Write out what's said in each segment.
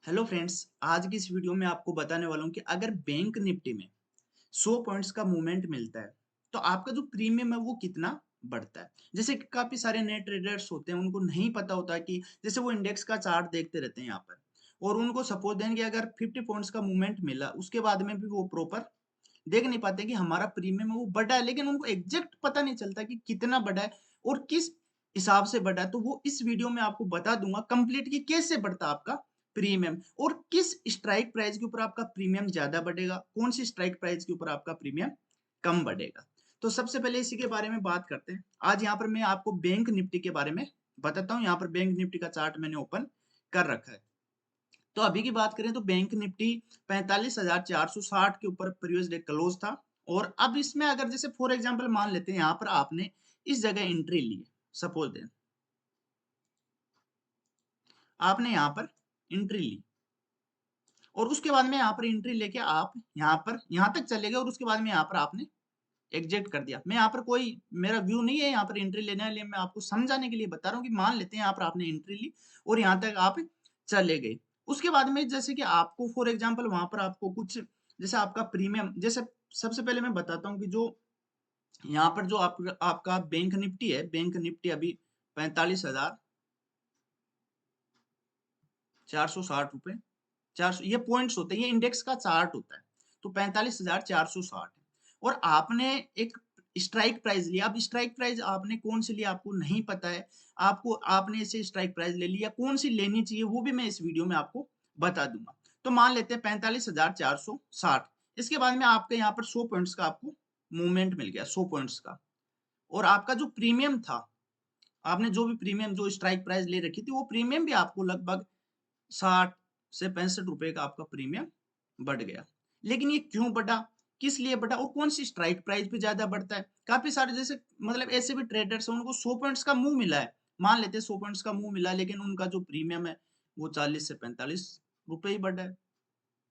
Hello friends. आज की इस वीडियो में आपको बताने वाला हूँ कि अगर बैंक निफ्टी में 100 पॉइंट्स का मूवमेंट मिलता है तो आपका जो प्रीमियम है वो कितना बढ़ता है। जैसे कि काफी सारे नए ट्रेडर्स होते हैं, उनको नहीं पता होता कि जैसे वो इंडेक्स का चार्ट देखते रहते हैं यहाँ पर, और उनको सपोज दें कि अगर 50 पॉइंट्स का मूवमेंट मिला उसके बाद में भी वो प्रॉपर देख नहीं पाते कि हमारा प्रीमियम है वो बढ़ा है, लेकिन उनको एग्जैक्ट पता नहीं चलता कि कितना बढ़ा है और किस हिसाब से बढ़ा है। तो वो इस वीडियो में आपको बता दूंगा कंप्लीट कि कैसे बढ़ता है आपका प्रीमियम और किस स्ट्राइक प्राइस के ऊपर आपका प्रीमियम ज्यादा बढ़ेगा, कौन सी स्ट्राइक प्राइस के ऊपर आपका प्रीमियम कम बढ़ेगा। तो सबसे पहले इसी के बारे में बात करते हैं। आज यहाँ पर मैं आपको बैंक निफ्टी के बारे में बताता हूँ। यहाँ पर बैंक निफ्टी का चार्ट मैंने ओपन कर रखा है। तो अभी की बात करें तो बैंक निफ्टी 45,460 के ऊपर प्रीवियस डे क्लोज था। और अब इसमें अगर जैसे फॉर एग्जांपल मान लेते हैं यहाँ पर आपने इस जगह एंट्री ली, सपोज दें आपने यहाँ पर एंट्री ली और उसके बाद में यहाँ पर एंट्री लेके आप यहाँ पर यहाँ तक चले गए और उसके बाद में यहाँ पर आपने एग्जिट कर दिया। मैं यहाँ पर कोई मेरा व्यू नहीं है यहाँ पर एंट्री लेने के लिए, मैं आपको समझाने के लिए बता रहा हूँ कि मान लेते हैं यहाँ पर आपने एंट्री ली और यहाँ तक आप चले गए। उसके बाद में जैसे कि आपको फॉर एग्जांपल वहां पर आपको कुछ जैसे आपका प्रीमियम, जैसे सबसे पहले मैं बताता हूँ कि जो यहाँ पर जो आपका बैंक निफ्टी है, बैंक निफ्टी अभी 45,460 रुपए 400 ये पॉइंट्स होते हैं, ये इंडेक्स का चार्ट होता है। तो 45,460 है और आपने एक स्ट्राइक प्राइस लिया। अब स्ट्राइक प्राइस आपने कौन सी लिया आपको नहीं पता है, आपको आपने इसे स्ट्राइक प्राइस ले लिया, कौन सी लेनी चाहिए वो भी मैं इस वीडियो में आपको बता दूंगा। तो मान लेते हैं 45,460। इसके बाद में आपके यहाँ पर 100 पॉइंट्स का आपको मूवमेंट मिल गया, 100 पॉइंट्स का। और आपका जो प्रीमियम था, आपने जो भी प्रीमियम जो स्ट्राइक प्राइस ले रखी थी वो प्रीमियम भी आपको लगभग 60 से 65 रुपए का आपका प्रीमियम बढ़ गया। लेकिन ये क्यों बढ़ा, किस लिए बढ़ा और कौन सी स्ट्राइक प्राइस पे ज्यादा बढ़ता है। काफी सारे जैसे मतलब ऐसे भी ट्रेडर्स हैं उनको 100 पॉइंट्स का मुंह मिला है, मान लेते हैं 100 पॉइंट्स का मुंह मिला, लेकिन उनका जो प्रीमियम है वो 40 से 45 रुपए ही बढ़ा है।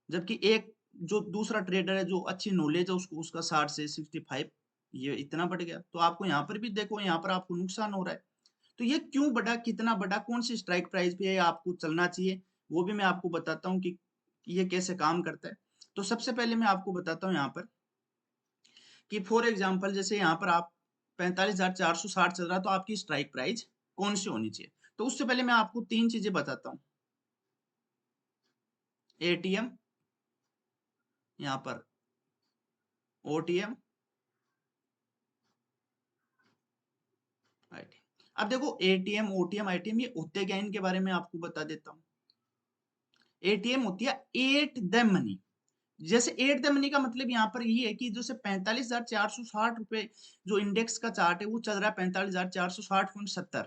जबकि एक जो दूसरा ट्रेडर है जो अच्छी नॉलेज है उसको उसका 60 से 65 ये इतना बढ़ गया। तो आपको यहाँ पर भी देखो, यहाँ पर आपको नुकसान हो रहा है। तो ये क्यों बढ़ा, कितना बढ़ा, कौन सी स्ट्राइक प्राइस पे आपको चलना चाहिए, वो भी मैं आपको बताता हूँ कि ये कैसे काम करता है। तो सबसे पहले मैं आपको बताता हूँ यहाँ पर कि फॉर एग्जांपल जैसे यहाँ पर आप 45,460 चल रहा तो आपकी स्ट्राइक प्राइस कौन सी होनी चाहिए। तो उससे पहले मैं आपको तीन चीजें बताता हूँ। एटीएम, यहाँ पर ओटीएम, आईटीएम। अब देखो एटीएम ओटीएम आईटीएम ये होते क्या, इनके बारे में आपको बता देता हूँ। एटीएम होती है एट द मनी। जैसे एट द मनी का मतलब यहाँ पर ये है कि जैसे 45,460 रुपए जो इंडेक्स का चार्ट है वो चल रहा है 45,460.70।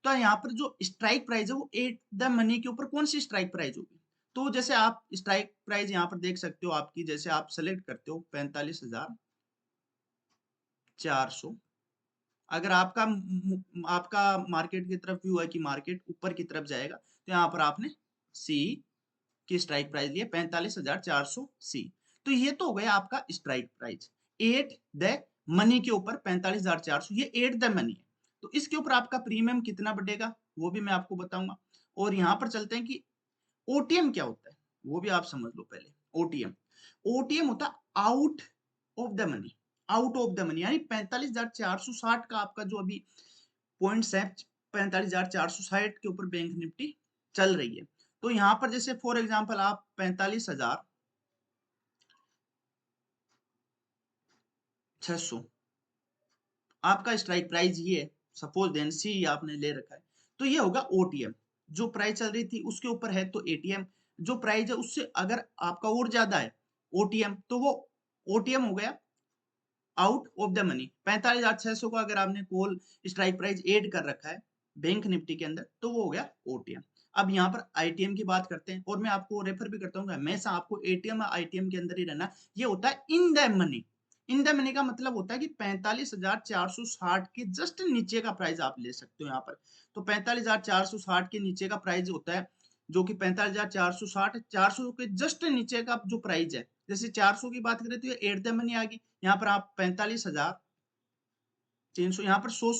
तो यहाँ पर जो स्ट्राइक प्राइस है वो एट द मनी के ऊपर कौन सी स्ट्राइक प्राइस होगी। तो जैसे आप स्ट्राइक प्राइस यहाँ पर देख सकते हो आपकी, जैसे आप सेलेक्ट करते हो 45,400। अगर आपका मार्केट की तरफ व्यू है कि मार्केट ऊपर की तरफ जाएगा तो यहाँ पर आपने सी की स्ट्राइक प्राइस लिया 45,400 सी। तो ये तो हो गया आपका strike price at the money के ऊपर 45,400, ये एट द मनी है। तो इसके ऊपर आपका प्रीमियम कितना बढ़ेगा वो भी मैं आपको बताऊंगा। और यहाँ पर चलते हैं कि ओटीएम क्या होता है वो भी आप समझ लो पहले। ओटीएम ओटीएम होता है out of the money, out of the money यानी 45,460 का आपका जो अभी पॉइंट्स है 45,460 के ऊपर बैंक निफ्टी चल रही है। तो यहाँ पर जैसे फॉर एग्जांपल आप 45,600 आपका स्ट्राइक प्राइस ये है, सपोज देन सी आपने ले रखा है। तो ये होगा ओटीएम, जो प्राइस चल रही थी उसके ऊपर है तो एटीएम, जो प्राइस है उससे अगर आपका और ज्यादा है ओटीएम तो वो ओटीएम हो गया आउट ऑफ द मनी। 45,600 को अगर आपने कॉल स्ट्राइक प्राइस ऐड कर रखा है बैंक निफ्टी के अंदर तो वो हो गया ओटीएम। अब यहाँ पर आईटीएम की बात करते हैं और मैं आपको रेफर भी करता हूँ कि हमेशा आपको एटीएम और आईटीएम के अंदर ही रहना। ये होता है in the money. In the money का मतलब होता है कि 45,460 के जस्ट नीचे का प्राइस आप ले सकते हो यहाँ पर। तो 45,460 के नीचे का प्राइस होता है जो कि 45,460 400 के जस्ट नीचे का जो प्राइस है। जैसे 400 की बात करें तो ये एट द मनी आ गई। यहाँ पर आप 45,300 यहाँ पर 100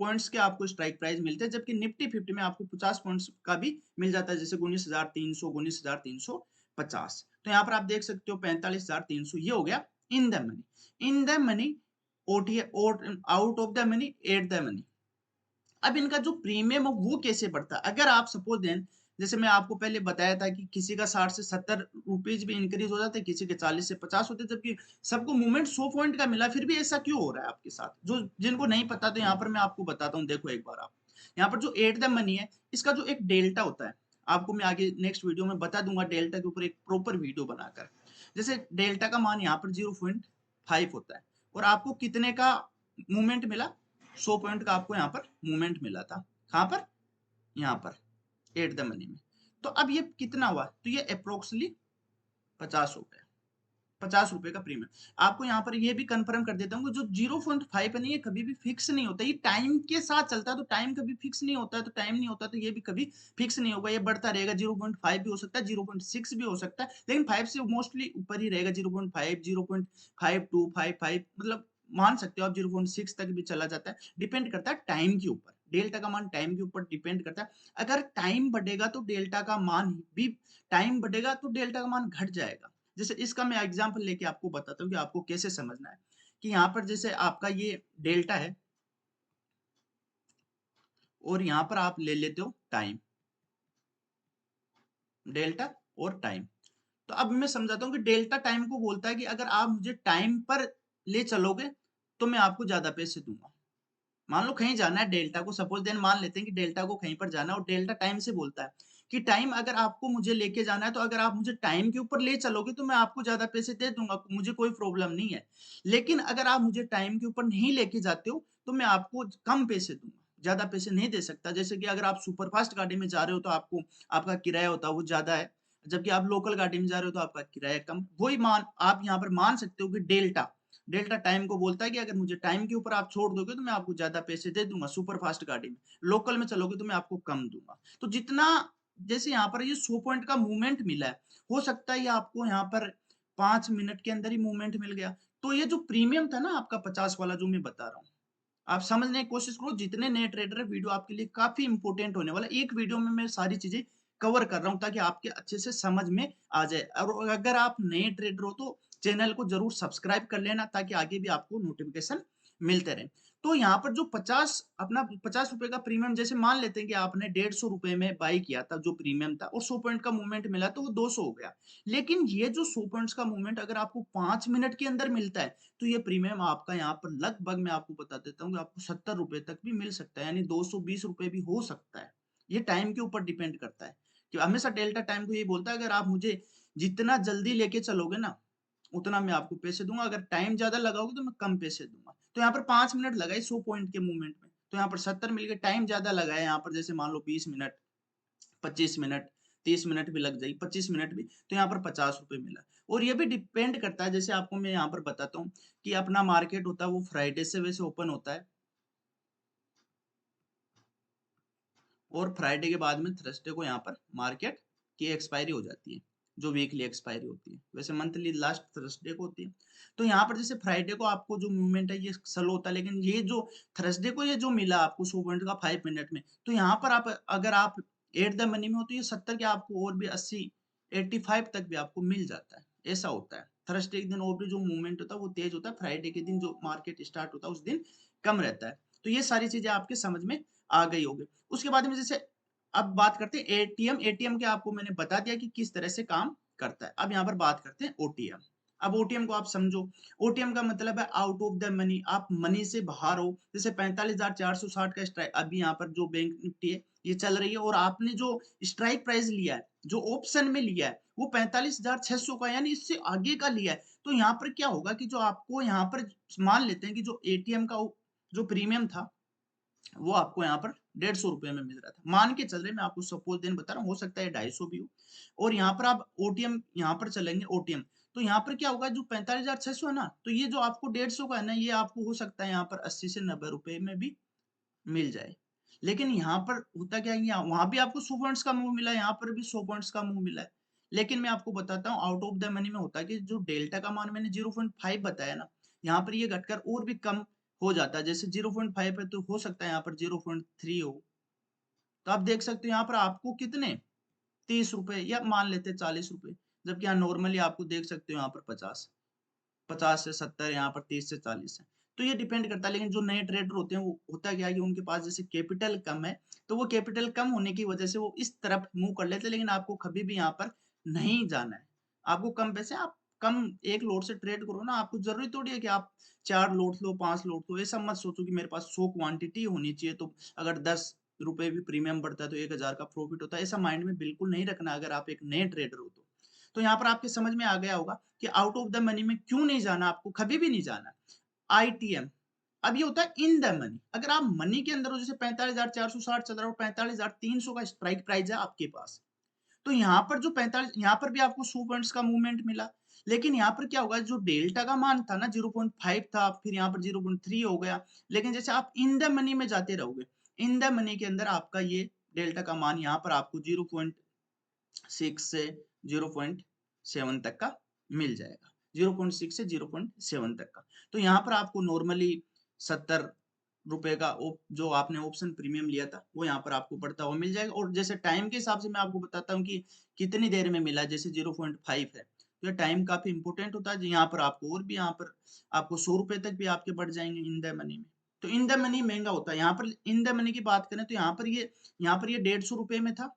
पॉइंट्स के आपको स्ट्राइक प्राइस मिलते हैं, जबकि निफ्टी 50 में आपको 50 पॉइंट्स का भी मिल जाता है, जैसे 19,300, 19,350। तो यहाँ पर आप देख सकते हो 45,300 ये हो गया in the money. In the money, OT, out of the money, at the money. अब इनका जो प्रीमियम है वो कैसे बढ़ता है? अगर आप सपोज दें, जैसे मैं आपको पहले बताया था कि किसी का 60 से 70 रुपीज भी इंक्रीज हो जाता है, किसी के 40 से 50 होते, जबकि सबको मूवमेंट 100 पॉइंट का मिला, फिर भी ऐसा क्यों हो रहा है आपके साथ? जो जिनको नहीं पता, तो यहाँ पर मैं आपको बताता हूँ। देखो एक बार आप यहाँ पर जो एट द मनी है, इसका जो एक डेल्टा होता है, आपको मैं आगे नेक्स्ट वीडियो में बता दूंगा डेल्टा के ऊपर एक प्रॉपर वीडियो बनाकर। जैसे डेल्टा का मान यहाँ पर 0.5 होता है, और आपको कितने का मूवमेंट मिला? 100 पॉइंट का आपको यहाँ पर मूवमेंट मिला था। कहाँ पर? यहाँ पर एट द मनी में। तो अब ये कितना हुआ? तो ये अप्रोक्सली 50 रुपए, 50 रुपए का प्रीमियम। आपको यहाँ पर ये भी कंफर्म कर देता हूँ कि जो 0.5 है ना, ये कभी भी फिक्स नहीं होता, ये टाइम के साथ चलता है। तो टाइम कभी फिक्स नहीं होता है, तो टाइम नहीं होता तो ये भी कभी फिक्स नहीं होगा, ये बढ़ता रहेगा। 0.5 भी हो सकता है, 0.6 भी हो सकता है, लेकिन 5 से मोस्टली ऊपर ही रहेगा। 0.5, 0.52, 55, मतलब मान सकते हो आप 0.6 तक भी चला जाता है। डिपेंड करता है टाइम के ऊपर, डेल्टा का मान टाइम के ऊपर डिपेंड करता है। अगर टाइम बढ़ेगा तो डेल्टा का मान भी, टाइम बढ़ेगा तो डेल्टा का मान घट जाएगा। जैसे इसका मैं एग्जांपल लेके आपको बताता हूँ कि आपको कैसे समझना है। कि यहाँ पर जैसे आपका ये डेल्टा है, और यहाँ पर आप ले लेते हो टाइम, डेल्टा और टाइम। तो अब मैं समझाता हूँ कि डेल्टा टाइम को बोलता है कि अगर आप मुझे टाइम पर ले चलोगे तो मैं आपको ज्यादा पैसे दूंगा। मान लो कहीं जाना है डेल्टा को, सपोज देन मान लेते हैं कि डेल्टा को कहीं पर जाना है, और डेल्टा टाइम से बोलता है कि टाइम अगर आपको मुझे लेके जाना है, तो अगर आप मुझे टाइम के ऊपर ले चलोगे तो मैं आपको ज्यादा पैसे दे दूंगा, मुझे कोई प्रॉब्लम नहीं है। लेकिन अगर आप मुझे टाइम के ऊपर नहीं लेके जाते हो तो मैं आपको कम पैसे दूंगा, ज्यादा पैसे नहीं दे सकता। जैसे कि अगर आप सुपरफास्ट गाड़ी में जा रहे हो तो आपको, आपका किराया होता है वो ज्यादा है, जबकि आप लोकल गाड़ी में जा रहे हो तो आपका किराया कम। वही मान आप यहाँ पर मान सकते हो कि डेल्टा, डेल्टा टाइम को बोलता है कि अगर मुझे टाइम के ऊपर आप छोड़ दोगे तो मैं आपको ज्यादा पैसे दे दूंगा सुपर फास्ट गाड़ी में, लोकल में चलोगे तो मैं आपको कम दूंगा। तो जितना, जैसे यहाँ पर ये 100 पॉइंट का मूवमेंट मिला है, हो सकता है ये आपको यहाँ पर 5 मिनट के अंदर ही मूवमेंट मिल गया। तो ये जो प्रीमियम था ना आपका 50 वाला जो मैं बता रहा हूँ, आप समझने की कोशिश करो। जितने नए ट्रेडर है, वीडियो आपके लिए काफी इंपॉर्टेंट होने वाला। एक वीडियो में मैं सारी चीजें कवर कर रहा हूं ताकि आपके अच्छे से समझ में आ जाए। और अगर आप नए ट्रेडर हो तो चैनल को जरूर सब्सक्राइब कर लेना, ताकि आगे भी आपको नोटिफिकेशन मिलते रहे। तो यहाँ पर जो 50, अपना 50 रुपए का प्रीमियम, जैसे मान लेते हैं कि आपने 150 रुपए में बाई किया था जो प्रीमियम था, और 100 पॉइंट का मूवमेंट मिला तो वो 200 हो गया। लेकिन ये जो 100 पॉइंट्स का मूवमेंट अगर आपको 5 मिनट के अंदर मिलता है, तो ये प्रीमियम आपका यहाँ पर लगभग, मैं आपको बता देता हूँ कि आपको 70 रुपए तक भी मिल सकता है, यानी 220 रुपए भी हो सकता है। ये टाइम के ऊपर डिपेंड करता है, कि हमेशा डेल्टा टाइम को ये बोलता है अगर आप मुझे जितना जल्दी लेके चलोगे ना, उतना मैं आपको पैसे दूंगा, अगर टाइम ज्यादा लगाओगे तो मैं कम पैसे दूंगा। तो यहाँ पर 5 मिनट लगाए 100 पॉइंट के मूवमेंट में, तो यहाँ पर 70 मिल गए। टाइम ज्यादा लगाया यहाँ पर, जैसे मान लो 20 मिनट, 25 मिनट, 30 मिनट भी लग जाएगी, 25 मिनट भी, तो यहाँ पर 50 रुपए मिला। और ये भी डिपेंड करता है, जैसे आपको मैं यहाँ पर बताता हूँ कि अपना मार्केट होता है वो फ्राइडे से वैसे ओपन होता है, और फ्राइडे के बाद में थर्सडे को यहाँ पर मार्केट की एक्सपायरी हो जाती है, जो वीकली एक्सपायरी होती है, वैसे मंथली लास्ट थर्सडे को होती है। तो यहाँ पर जैसे फ्राइडे को आपको जो मूवमेंट है ये स्लो होता है, लेकिन ये जो थर्सडे को ये जो मिला आपको 100 पॉइंट का 5 मिनट में, तो यहाँ पर आप, अगर आप एट द मनी में हो तो ये 70 के आपको और भी 80, 85 तक भी आपको मिल जाता है। ऐसा होता है, थर्सडे के दिन और भी जो मूवमेंट होता है वो तेज होता है, फ्राइडे के दिन जो मार्केट स्टार्ट होता है उस दिन कम रहता है। तो ये सारी चीजें आपके समझ में आ गई होगी। उसके बाद में जैसे अब बात करते हैं एटीएम। एटीएम के आपको मैंने बता दिया कि किस तरह से काम करता है। अब यहाँ पर बात करते हैं ओटीएम। अब ओटीएम को आप समझो। ओटीएम का मतलब है आउट ऑफ द मनी, आप मनी से बाहर हो। जैसे 45,460 का स्ट्राइक अभी यहाँ पर जो बैंक निफ्टी है ये चल रही है, और आपने जो स्ट्राइक प्राइस लिया है, जो ऑप्शन में लिया है, वो 45,600 का, यानी इससे आगे का लिया है। तो यहाँ पर क्या होगा कि जो आपको यहाँ पर, मान लेते हैं कि जो एटीएम का जो प्रीमियम था वो आपको यहाँ पर 150 रुपए में मिल रहा था, मान के चल रहे, मैं आपको सपोज दिन बता रहा हूँ, हो सकता है 250 भी हो। और यहाँ पर आप ओटीएम, यहाँ पर चलेंगे ओटीएम, तो यहाँ पर क्या होगा, जो 45,600 है ना, तो ये जो आपको 150 का है ना, ये आपको हो सकता है यहाँ पर 80 से 90 रुपए में भी मिल जाए। लेकिन यहाँ पर होता क्या है, वहां भी आपको 100 पॉइंट्स का मूव मिला है, यहाँ पर भी 100 पॉइंट्स का मूव मिला है। लेकिन मैं आपको बताता हूँ आउट ऑफ द मनी में होता है कि जो डेल्टा का मान मैंने 0.5 बताया ना, यहाँ पर ये घटकर और भी कम हो जाता है। जैसे 0.5 है तो हो सकता है यहाँ पर 0.3 हो। तो आप देख सकते हो यहाँ पर आपको कितने 30 रुपए या मान लेते हैं 40 रुपए, जबकि यहाँ नॉर्मली आपको देख सकते हो यहाँ पर 50 से 70, यहाँ पर 30 से 40 है। तो ये डिपेंड करता है, लेकिन जो नए ट्रेडर होते हैं वो होता क्या है कि उनके पास जैसे कैपिटल कम है, तो वो कैपिटल कम होने की वजह से वो इस तरफ मूव कर लेते हैं, लेकिन आपको कभी भी यहाँ पर नहीं जाना है। आपको कम पैसे, आप कम एक लोट से ट्रेड करो ना, आपको जरूरी थोड़ी है कि आप 4 लोट लो, 5 लोट लो। ऐसा मत सोचो कि मेरे पास 100 क्वांटिटी होनी चाहिए, तो अगर 10 रुपए भी प्रीमियम बढ़ता है तो 1000 का प्रॉफिट होता है। ऐसा माइंड में बिल्कुल नहीं रखना अगर आप एक नए ट्रेडर हो तो। तो यहाँ पर आपके समझ में आ गया होगा कि आउट ऑफ द मनी में क्यों नहीं जाना, आपको कभी भी नहीं जाना। आईटीएम, अब ये होता है इन द मनी। अगर आप मनी के अंदर हो, जैसे 45,460 चल रहा हो, 45,300 का स्ट्राइक प्राइस है आपके पास, तो यहाँ पर जो 45, यहाँ पर भी आपको 100 पॉइंट्स का मूवमेंट मिला, लेकिन यहाँ पर क्या होगा, जो डेल्टा का मान था ना 0.5 था, फिर यहाँ पर 0.3 हो गया। लेकिन जैसे आप इन द मनी में जाते रहोगे, इन द मनी के अंदर आपका ये डेल्टा का मान यहाँ पर आपको 0.6 से 0.7 तक का मिल जाएगा। 0.6 से 0.7 तक का। तो यहाँ पर आपको नॉर्मली 70 रुपए का जो आपने ऑप्शन प्रीमियम लिया था वो यहाँ पर आपको बढ़ता हुआ मिल जाएगा। और जैसे टाइम के हिसाब से मैं आपको बताता हूँ कि कितनी देर में मिला। जैसे 0.5 है तो ये टाइम काफी इंपॉर्टेंट होता है। यहाँ पर आपको और भी यहाँ पर आपको 100 रुपए तक भी आपके बढ़ जाएंगे इन द मनी में। तो इन द मनी महंगा होता है। यहाँ पर इन द मनी की बात करें तो यहाँ पर ये 150 रुपए में था,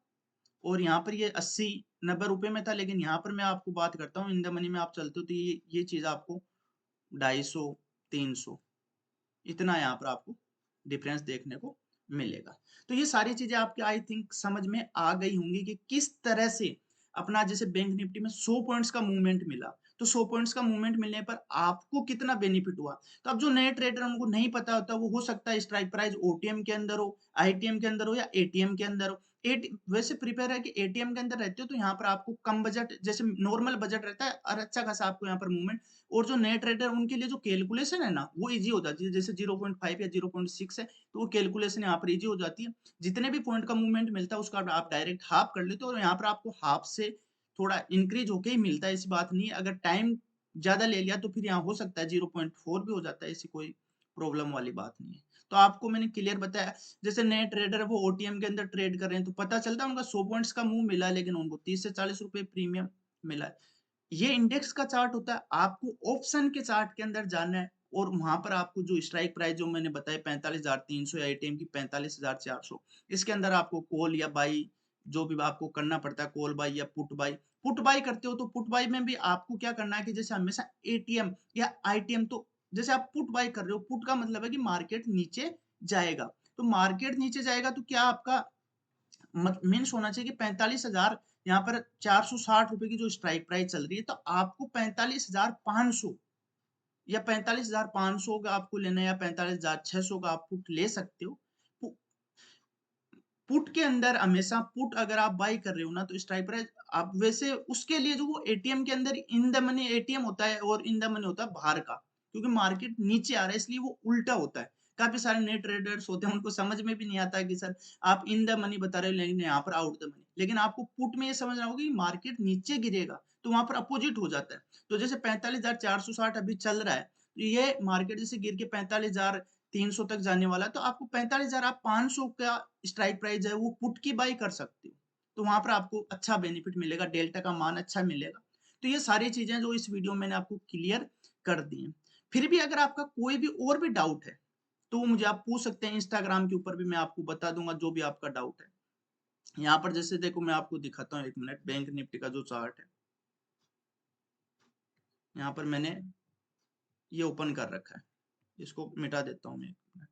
और यहाँ पर ये 80-90 रुपए में था। लेकिन यहाँ पर मैं आपको बात करता हूँ इन द मनी में आप चलते हो तो ये चीज आपको 250-300 इतना यहाँ पर आपको डिफरेंस देखने को मिलेगा। तो ये सारी चीजें आपके आई थिंक समझ में आ गई होंगी कि किस तरह से अपना, जैसे बैंक निफ्टी में 100 पॉइंट्स का मूवमेंट मिला, तो 100 पॉइंट्स का मूवमेंट मिलने पर आपको कितना बेनिफिट हुआ। तो अब जो नए ट्रेडर उनको नहीं पता होता, वो हो सकता है स्ट्राइक प्राइस ओटीएम के अंदर हो, आईटीएम के अंदर हो या एटीएम के अंदर हो। वैसे प्रिपेयर है कि एटीएम के अंदर रहते हो तो यहाँ पर आपको कम बजट, जैसे नॉर्मल बजट रहता है और अच्छा खासा आपको यहाँ पर मूवमेंट। और जो नए ट्रेडर उनके लिए जो कैलकुलेशन है ना वो इजी हो जाती है। जैसे 0.5 या 0.6 है तो वो कैलकुलेशन यहाँ पर इजी हो जाती है। जितने भी पॉइंट का मूवमेंट मिलता है उसका आप डायरेक्ट हाफ कर लेते हो, और यहाँ पर आपको हाफ से थोड़ा इंक्रीज होके ही मिलता है। ऐसी बात नहीं है, अगर टाइम ज्यादा ले लिया तो फिर यहाँ हो सकता है 0.4 भी हो जाता है, ऐसी कोई प्रॉब्लम वाली बात नहीं है। तो आपको मैंने क्लियर बताया। जैसे नए ट्रेडर है वो ओटीएम के अंदर ट्रेड कर रहे हैं तो पता चलता है उनका 100 पॉइंट्स का मूव मिला है, लेकिन उनको 30 से 40 रुपए प्रीमियम मिला है। ये इंडेक्स का चार्ट होता है, आपको ऑप्शन के चार्ट के अंदर जाना है, और वहां पर आपको जो स्ट्राइक प्राइस जो मैंने बताया 45,300 या एटीएम की 45,400, इसके अंदर आपको कॉल या बाई जो भी आपको करना पड़ता है, कॉल बाई या पुट बाई। पुट बाई करते हो तो पुट बाई में भी आपको क्या करना है कि जैसे हमेशा एटीएम या आईटीएम, तो जैसे आप पुट बाई कर रहे हो, पुट का मतलब है कि मार्केट नीचे जाएगा। तो मार्केट नीचे जाएगा तो क्या आपका मीन्स होना चाहिए कि 45,000, यहाँ पर 460 रुपए की जो स्ट्राइक प्राइस चल रही है, तो आपको 45,500 या 45,500 का आपको लेना है, या 45,600 का आप पुट ले सकते हो। पुट के अंदर हमेशा पुट अगर आप बाई कर रहे हो ना तो स्ट्राइक प्राइस आप वैसे उसके लिए जो वो एटीएम के अंदर इन द मनी एटीएम होता है और इन द मनी होता है बाहर का, क्योंकि मार्केट नीचे आ रहा है इसलिए वो उल्टा होता है। काफी सारे नए ट्रेडर्स होते हैं उनको समझ में भी नहीं आता कि सर आप इन द मनी बता रहे हो लेकिन यहाँ पर आउट द मनी। लेकिन आपको पुट में ये समझना होगा कि मार्केट नीचे गिरेगा तो वहां पर अपोजिट हो जाता है। तो जैसे 45,460 अभी चल रहा है, तो ये मार्केट जैसे गिर के 45,300 तक जाने वाला है, तो आपको 45,500 का स्ट्राइक प्राइस है वो पुट की बाई कर सकते हो। तो वहां पर आपको अच्छा बेनिफिट मिलेगा, डेल्टा का मान अच्छा मिलेगा। तो ये सारी चीजें जो इस वीडियो में मैंने आपको क्लियर कर दी हैं। फिर भी अगर आपका कोई भी और भी डाउट है तो मुझे आप पूछ सकते हैं, इंस्टाग्राम के ऊपर भी मैं आपको बता दूंगा जो भी आपका डाउट है। यहाँ पर जैसे देखो मैं आपको दिखाता हूँ, एक मिनट, बैंक निफ्टी का जो चार्ट है यहाँ पर मैंने ये ओपन कर रखा है, इसको मिटा देता हूँ मैं, एक मिनट।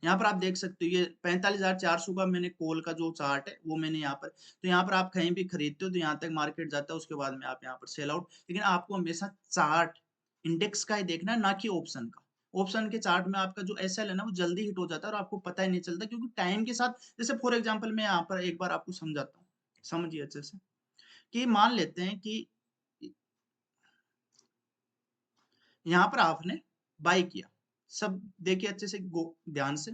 यहाँ पर आप देख सकते हो ये 45,400 का मैंने कॉल का जो चार्ट है वो मैंने यहाँ पर, तो यहाँ पर आप कहीं भी खरीदते हो तो यहाँ तक मार्केट जाता है, उसके बाद में आप यहाँ पर सेल आउट। लेकिन आपको हमेशा चार्ट इंडेक्स का ही देखना है, ना कि ऑप्शन का। ऑप्शन के चार्ट में आपका जो एसएल है ना वो जल्दी हिट हो जाता है और आपको पता ही नहीं चलता, क्योंकि टाइम के साथ, जैसे फॉर एग्जाम्पल मैं यहाँ पर एक बार आपको समझाता हूँ, समझिए अच्छे से। कि मान लेते हैं कि यहाँ पर आपने बाई किया, सब देखिए अच्छे से ध्यान से,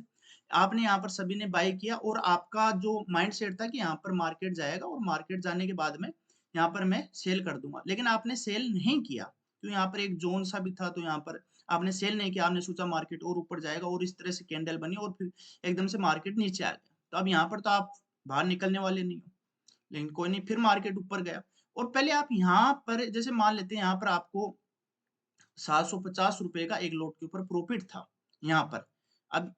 आपने यहाँ पर सभी ने बाई किया और आपका जो माइंड सेट था कि यहाँ पर मार्केट जाएगा और मार्केट जाने के बाद में यहाँ पर मैं सेल कर दूंगा, लेकिन आपने सेल नहीं किया क्यों यहाँ पर एक जोन सा भी था, तो यहाँ पर आपने सेल नहीं किया, आपने सोचा मार्केट और ऊपर जाएगा और इस तरह से कैंडल बनी और फिर एकदम से मार्केट नीचे आ गया। तो अब यहाँ पर तो आप बाहर निकलने वाले नहीं हो, लेकिन कोई नहीं, फिर मार्केट ऊपर गया और पहले आप यहाँ पर जैसे मान लेते हैं यहाँ पर आपको 750 रुपए का एक लॉट के ऊपर प्रॉफिट था यहाँ पर। अब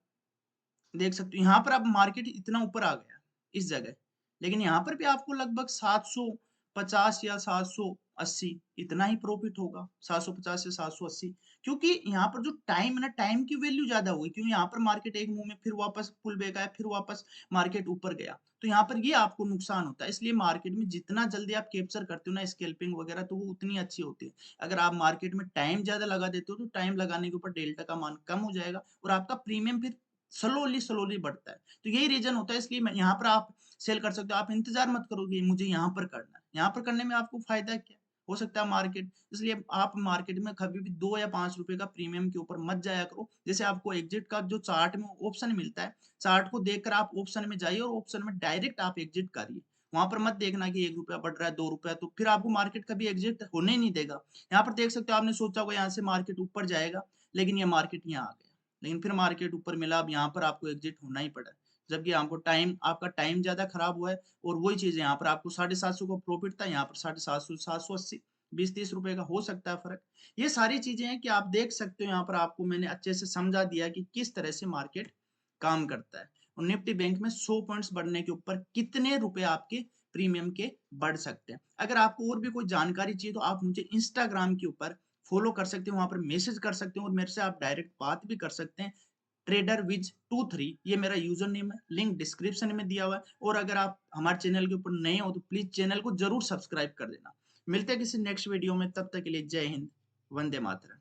देख सकते हो यहाँ पर अब मार्केट इतना ऊपर आ गया इस जगह, लेकिन यहाँ पर भी आपको लगभग 750 या 780 इतना ही प्रॉफिट होगा, 750 से 780, क्योंकि यहाँ पर जो टाइम है ना, टाइम की वैल्यू ज्यादा हुई, क्योंकि यहाँ पर मार्केट एक मुंह में फिर वापस पुल बैक आया, फिर वापस मार्केट ऊपर गया, तो यहाँ पर ये आपको नुकसान होता है। इसलिए मार्केट में जितना जल्दी आप कैप्चर करते हो ना स्कैल्पिंग वगैरह, तो वो उतनी अच्छी होती है। अगर आप मार्केट में टाइम ज्यादा लगा देते हो तो टाइम लगाने के ऊपर डेल्टा का मान कम हो जाएगा और आपका प्रीमियम फिर स्लोली स्लोली बढ़ता है। तो यही रीजन होता है, इसलिए यहाँ पर आप सेल कर सकते हो। आप इंतजार मत करो कि मुझे यहाँ पर करना है, यहाँ पर करने में आपको फायदा क्या हो सकता है मार्केट, इसलिए आप मार्केट में कभी भी 2 या 5 रुपए का प्रीमियम के ऊपर मत जाया करो। जैसे आपको एग्जिट का जो चार्ट में ऑप्शन मिलता है, चार्ट को देखकर आप ऑप्शन में जाइए और ऑप्शन में डायरेक्ट आप एग्जिट करिए। वहां पर मत देखना कि 1 रुपया बढ़ रहा है 2 रुपया, तो फिर आपको मार्केट कभी एग्जिट होने नहीं देगा। यहाँ पर देख सकते हो, आपने सोचा होगा यहाँ से मार्केट ऊपर जाएगा, लेकिन ये मार्केट यहाँ आ गया, लेकिन फिर मार्केट ऊपर मिला, अब यहाँ पर आपको एग्जिट होना ही पड़ा, जबकि आपको टाइम, आपका टाइम ज्यादा खराब हुआ है। और वही चीज यहाँ पर आपको 750 का प्रॉफिट था, यहाँ पर 750 780, 20-30 रुपए का हो सकता है फर्क। ये सारी चीजें हैं कि आप देख सकते हो, यहाँ पर आपको मैंने अच्छे से समझा दिया कि किस तरह से मार्केट काम करता है और निफ्टी बैंक में 100 पॉइंट्स बढ़ने के ऊपर कितने रुपए आपके प्रीमियम के बढ़ सकते हैं। अगर आपको और भी कोई जानकारी चाहिए तो आप मुझे इंस्टाग्राम के ऊपर फॉलो कर सकते हो, वहां पर मैसेज कर सकते हो और मेरे से आप डायरेक्ट बात भी कर सकते हैं। ट्रेडर विज 23 ये मेरा यूजर नेम है, लिंक डिस्क्रिप्शन में दिया हुआ है। और अगर आप हमारे चैनल के ऊपर नए हो तो प्लीज चैनल को जरूर सब्सक्राइब कर देना। मिलते हैं किसी नेक्स्ट वीडियो में, तब तक के लिए जय हिंद, वंदे मातरम।